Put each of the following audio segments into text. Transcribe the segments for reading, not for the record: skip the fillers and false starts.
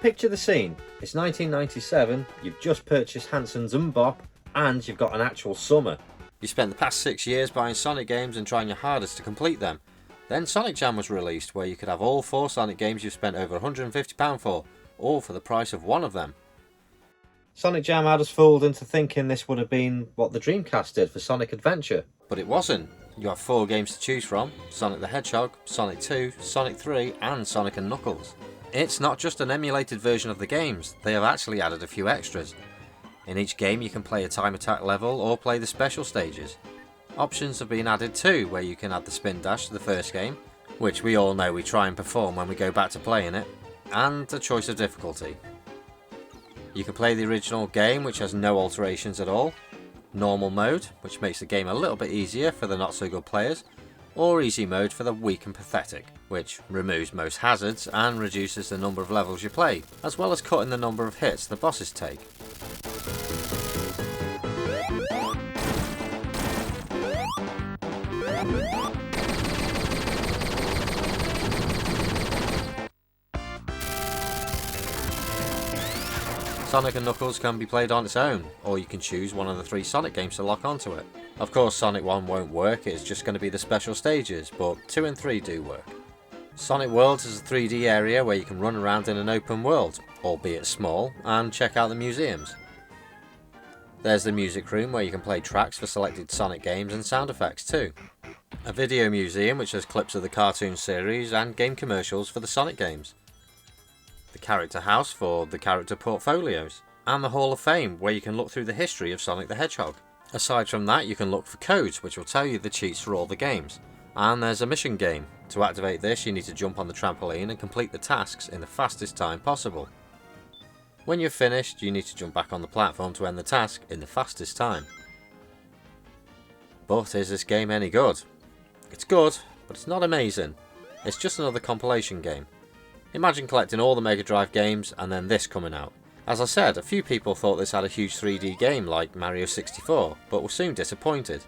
picture the scene. It's 1997, you've just purchased Hanson's Mbop, and you've got an actual summer. You spent the past 6 years buying Sonic games and trying your hardest to complete them. Then Sonic Jam was released, where you could have all 4 Sonic games you've spent over £150 for, all for the price of one of them. Sonic Jam had us fooled into thinking this would have been what the Dreamcast did for Sonic Adventure. But it wasn't. You have 4 games to choose from: Sonic the Hedgehog, Sonic 2, Sonic 3 and Sonic & Knuckles. It's not just an emulated version of the games, they have actually added a few extras. In each game you can play a time attack level or play the special stages. Options have been added too, where you can add the spin dash to the first game, which we all know we try and perform when we go back to playing it, and a choice of difficulty. You can play the original game, which has no alterations at all, normal mode, which makes the game a little bit easier for the not so good players, or easy mode for the weak and pathetic, which removes most hazards and reduces the number of levels you play, as well as cutting the number of hits the bosses take. Sonic & Knuckles can be played on its own, or you can choose one of the 3 Sonic games to lock onto it. Of course Sonic 1 won't work, it's just going to be the special stages, but 2 and 3 do work. Sonic World is a 3D area where you can run around in an open world, albeit small, and check out the museums. There's the music room where you can play tracks for selected Sonic games and sound effects too. A video museum which has clips of the cartoon series and game commercials for the Sonic games. The character house for the character portfolios, and the Hall of Fame where you can look through the history of Sonic the Hedgehog. Aside from that, you can look for codes which will tell you the cheats for all the games. And there's a mission game. To activate this, you need to jump on the trampoline and complete the tasks in the fastest time possible. When you're finished, you need to jump back on the platform to end the task in the fastest time. But is this game any good? It's good, but it's not amazing. It's just another compilation game. Imagine collecting all the Mega Drive games and then this coming out. As I said, a few people thought this had a huge 3D game like Mario 64, but were soon disappointed.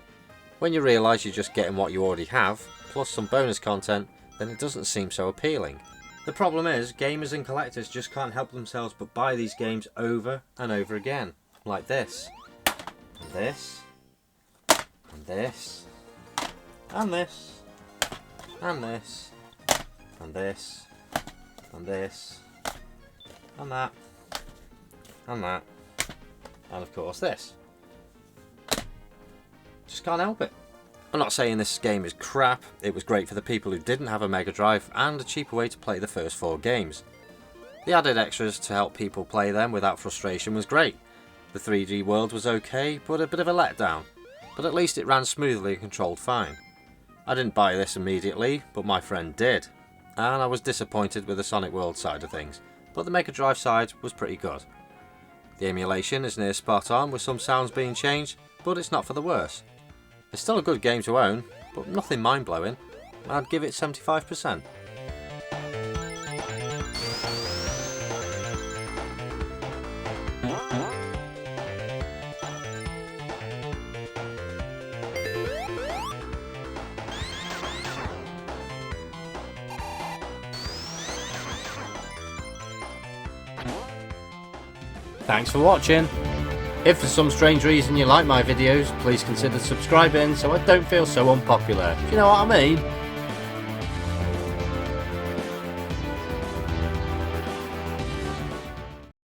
When you realise you're just getting what you already have, plus some bonus content, then it doesn't seem so appealing. The problem is, gamers and collectors just can't help themselves but buy these games over and over again. Like this, and this, and this, and this, and this, and this, and this, and that, and that, and of course this. Just can't help it. I'm not saying this game is crap, it was great for the people who didn't have a Mega Drive and a cheaper way to play the first 4 games. The added extras to help people play them without frustration was great. The 3D world was okay, but a bit of a letdown, but at least it ran smoothly and controlled fine. I didn't buy this immediately, but my friend did, and I was disappointed with the Sonic World side of things, but the Mega Drive side was pretty good. The emulation is near spot on with some sounds being changed, but it's not for the worse. It's still a good game to own, but nothing mind-blowing. I'd give it 75%. Thanks for watching. If for some strange reason you like my videos, please consider subscribing so I don't feel so unpopular. Do you know what I mean?